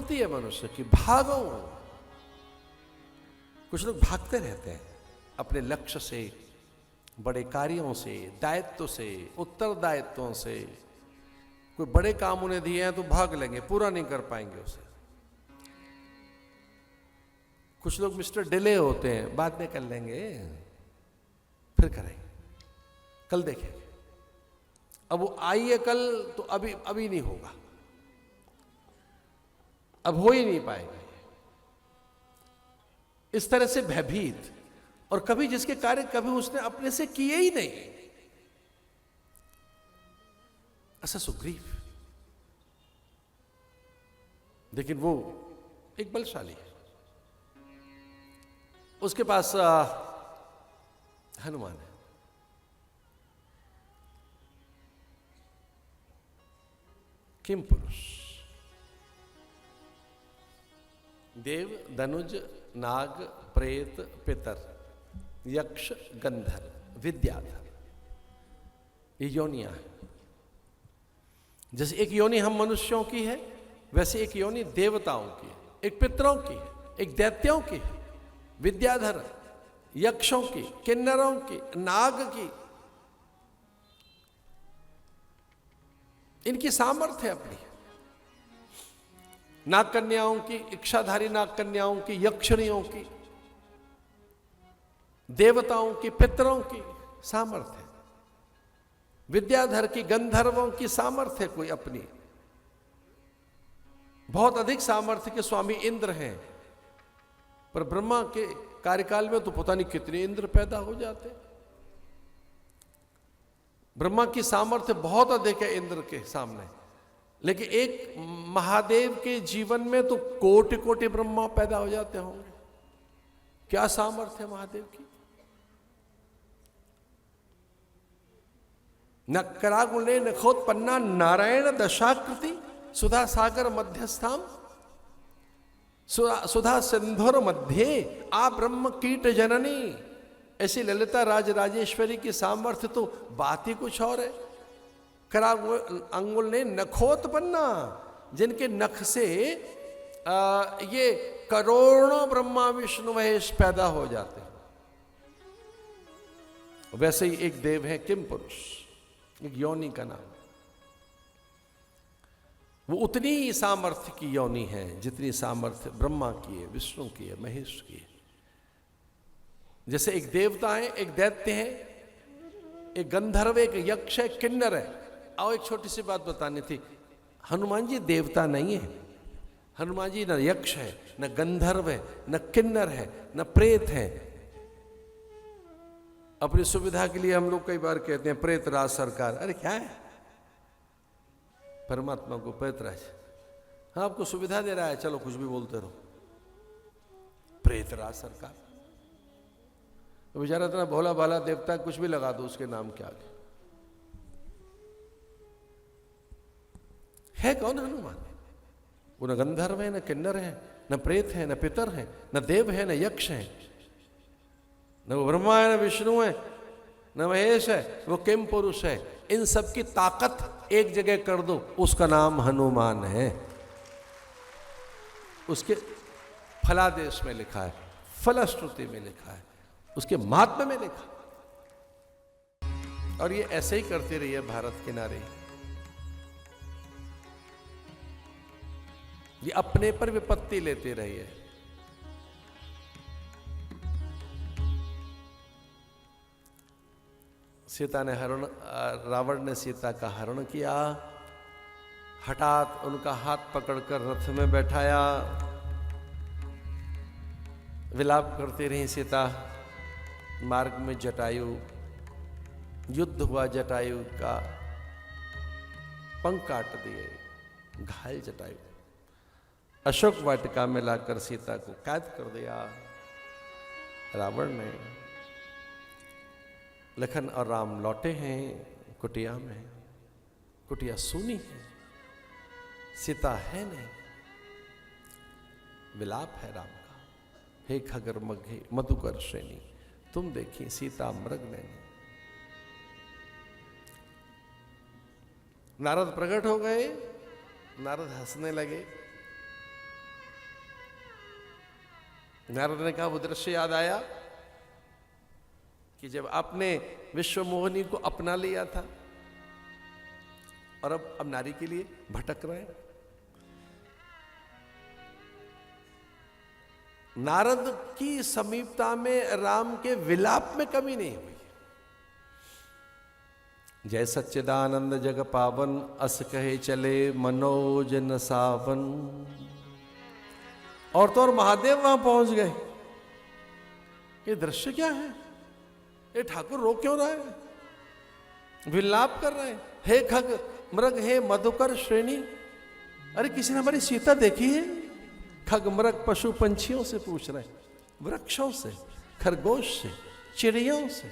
प्रवृत्ति है मनुष्य की, भागो। कुछ लोग भागते रहते हैं अपने लक्ष्य से, बड़े कार्यों से, दायित्व से, उत्तरदायित्वों से। कोई बड़े काम उन्हें दिए हैं तो भाग लेंगे, पूरा नहीं कर पाएंगे उसे। कुछ लोग मिस्टर डिले होते हैं, बाद में कर लेंगे, फिर करेंगे, कल देखेंगे। अब वो आई है कल तो अभी नहीं होगा, अब हो ही नहीं पाएगा। इस तरह से भयभीत, और कभी जिसके कार्य कभी उसने अपने से किए ही नहीं, ऐसा सुग्रीव। लेकिन वो एक बलशाली है, उसके पास हनुमान है। किम पुरुष, देव, धनुज, नाग, प्रेत, पितर, यक्ष, गंधर्व, विद्याधर, ये योनियां हैं। जैसे एक योनि हम मनुष्यों की है, वैसे एक योनि देवताओं की है, एक पितरों की है, एक दैत्यों की है, विद्याधर, यक्षों की, किन्नरों की, नाग की। इनकी सामर्थ्य अपनी, नाग कन्याओं की, इच्छाधारी नाग कन्याओं की, यक्षिणियों की, देवताओं की, पितरों की सामर्थ्य, विद्याधर की, गंधर्वों की सामर्थ्य कोई अपनी। बहुत अधिक सामर्थ्य के स्वामी इंद्र हैं, पर ब्रह्मा के कार्यकाल में तो पता नहीं कितने इंद्र पैदा हो जाते। ब्रह्मा की सामर्थ्य बहुत अधिक है इंद्र के सामने, लेकिन एक महादेव के जीवन में तो कोटि कोटि ब्रह्मा पैदा हो जाते होंगे। क्या सामर्थ्य है महादेव की। न करागुणे नखोत्पन्ना नारायण दशाकृति, सुधा सागर मध्यस्थाम, सुधा सिंधुर मध्य आ ब्रह्म कीट जननी। ऐसी ललिता राज राजेश्वरी की सामर्थ्य तो बात ही कुछ और है। अंगुल ने नखोत्पन्ना, जिनके नख से ये करोड़ों ब्रह्मा विष्णु महेश पैदा हो जाते हैं। वैसे ही एक देव है किम पुरुष, एक योनि का नाम। वो उतनी ही सामर्थ्य की योनि है जितनी सामर्थ्य ब्रह्मा की है, विष्णु की है, महेश की है। जैसे एक देवता है, एक दैत्य है, एक गंधर्व, एक यक्ष है, किन्नर है। आओ एक छोटी सी बात बतानी थी, हनुमान जी देवता नहीं है। हनुमान जी न यक्ष है, न गंधर्व है, न किन्नर है, न प्रेत है। अपनी सुविधा के लिए हम लोग कई बार कहते हैं प्रेत राज सरकार। अरे क्या है, परमात्मा को प्रेत राज, हाँ आपको सुविधा दे रहा है, चलो कुछ भी बोलते रहो। प्रेत राज सरकार, तो बेचारा इतना भोला भाला देवता, कुछ भी लगा दो उसके नाम के आगे। है कौन हनुमान? वो न गंधर्व है, न किन्नर है, न प्रेत है, न पितर है, न देव है, न यक्ष है, न वो ब्रह्मा है, न विष्णु है, न महेश है, वो किम पुरुष है। इन सब की ताकत एक जगह कर दो, उसका नाम हनुमान है। उसके फलादेश में लिखा है, फलश्रुति में लिखा है, उसके महात्म्य में लिखा। और ये ऐसे ही करती रही है भारत के नारी। ये अपने पर विपत्ति लेती रही है। सीता ने रावण ने सीता का हरण किया, हठात उनका हाथ पकड़कर रथ में बैठाया। विलाप करती रही सीता। मार्ग में जटायु, युद्ध हुआ, जटायु का पंख काट दिए, घायल जटायु। अशोक वाटिका में लाकर सीता को कैद कर दिया रावण ने। लखन और राम लौटे हैं कुटिया में। कुटिया सूनी है, सीता है नहीं। विलाप है राम का, हे खगर मघे मधुकर श्रेणी, तुम देखी सीता मृग नैनी। नारद प्रकट हो गए। नारद हंसने लगे। नारद ने कहा वो दृश्य याद आया कि जब आपने विश्व मोहिनी को अपना लिया था और अब नारी के लिए भटक रहे हैं। नारद की समीपता में राम के विलाप में कमी नहीं हुई। जय सच्चिदानंद जग पावन, अस कहे चले मनोज न सावन। और तो और महादेव वहां पहुंच गए। ये दृश्य क्या है? ये ठाकुर रो क्यों रहा है? विलाप कर रहे हैं। हे खग मृग, हे मधुकर श्रेणी। अरे किसी ने हमारी सीता देखी है? खग मृग पशु पंछियों से पूछ रहे, वृक्षों से, खरगोश से, चिड़ियों से।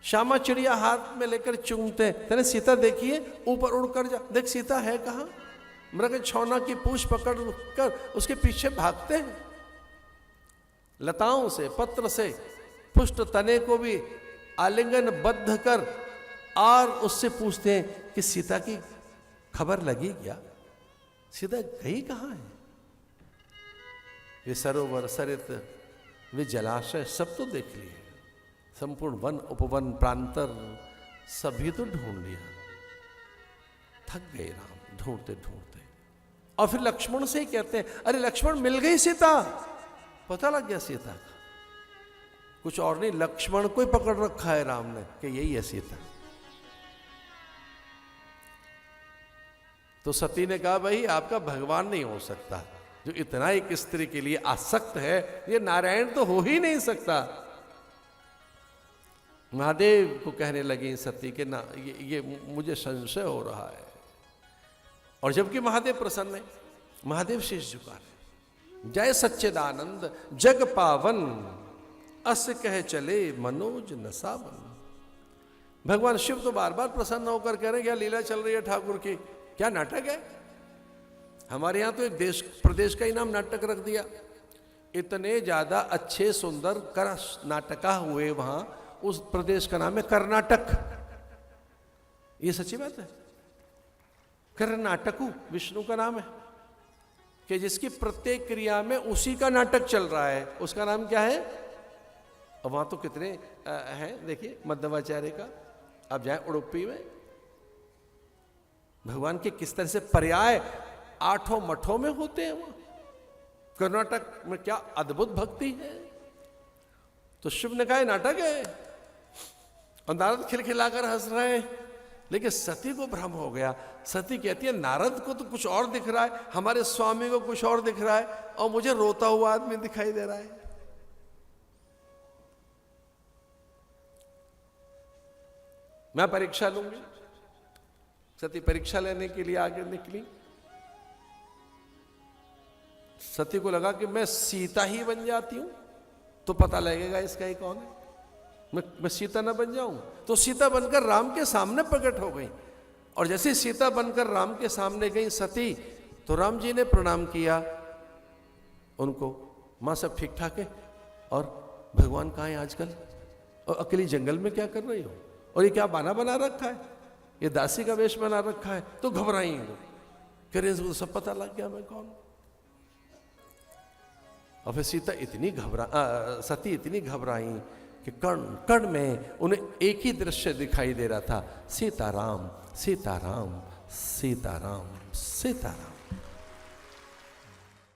श्यामा चिड़िया हाथ में लेकर चूमते, तेने सीता देखी है? ऊपर उड़कर जा, देख सीता है कहां। मृग छौना की पूंछ पकड़ कर उसके पीछे भागते हैं। लताओं से, पत्र से पुष्ट तने को भी आलिंगन बद्ध कर और उससे पूछते हैं कि सीता की खबर लगी क्या? सीता गई कहां है? ये सरोवर, सरित, वे जलाशय सब तो देख लिए, संपूर्ण वन उपवन प्रांतर सभी तो ढूंढ लिया। थक गए राम ढूंढते ढूंढते। और फिर लक्ष्मण से ही कहते हैं, अरे लक्ष्मण मिल गई सीता। पता लग गया सीता का। कुछ और नहीं, लक्ष्मण को ही पकड़ रखा है राम ने कि यही है सीता। तो सती ने कहा, भाई आपका भगवान नहीं हो सकता जो इतना एक स्त्री के लिए आसक्त है। ये नारायण तो हो ही नहीं सकता। महादेव को कहने लगी सती के ना, ये मुझे संशय हो रहा है। और जबकि महादेव प्रसन्न है, महादेव शीश झुका रहे। जय सच्चिदानंद जग पावन, अस कह चले मनोज न सावन। भगवान शिव तो बार बार प्रसन्न होकर कह रहे हैं, क्या लीला चल रही है ठाकुर की, क्या नाटक है। हमारे यहां तो एक देश प्रदेश का ही नाम नाटक रख दिया। इतने ज्यादा अच्छे सुंदर कर नाटका हुए वहां, उस प्रदेश का नाम है कर्नाटक। ये सच्ची बात है। कर्नाटकू विष्णु का नाम है कि जिसकी प्रत्येक क्रिया में उसी का नाटक चल रहा है। उसका नाम क्या है? और वहां तो कितने हैं देखिए। मध्यमाचार्य का आप जाए उड़ुपी में, भगवान के किस तरह से पर्याय 8 मठों में होते हैं। वहां कर्नाटक में क्या अद्भुत भक्ति है। तो शिव ने कहा नाटक है, और नारद खिलखिलाकर हंस रहे हैं। लेकिन सती को भ्रम हो गया। सती कहती है, नारद को तो कुछ और दिख रहा है, हमारे स्वामी को कुछ और दिख रहा है, और मुझे रोता हुआ आदमी दिखाई दे रहा है। मैं परीक्षा लूंगी। सती परीक्षा लेने के लिए आगे निकली। सती को लगा कि मैं सीता ही बन जाती हूं तो पता लगेगा इसका ही कौन है। मैं सीता ना बन जाऊं। तो सीता बनकर राम के सामने प्रकट हो गई। और जैसे सीता बनकर राम के सामने गई सती, तो राम जी ने प्रणाम किया उनको। मां सब ठीक ठाक है? और भगवान कहाँ है आजकल? और अकेली जंगल में क्या कर रही हो? और ये क्या बना बना रखा है? ये दासी का वेश बना रखा है। तो घबराई वो, कह रहे इसको सब पता लग गया मैं कौन। और फिर सीता इतनी सती इतनी घबराई कि कण कण में उन्हें एक ही दृश्य दिखाई दे रहा था, सीताराम सीताराम सीताराम सीताराम।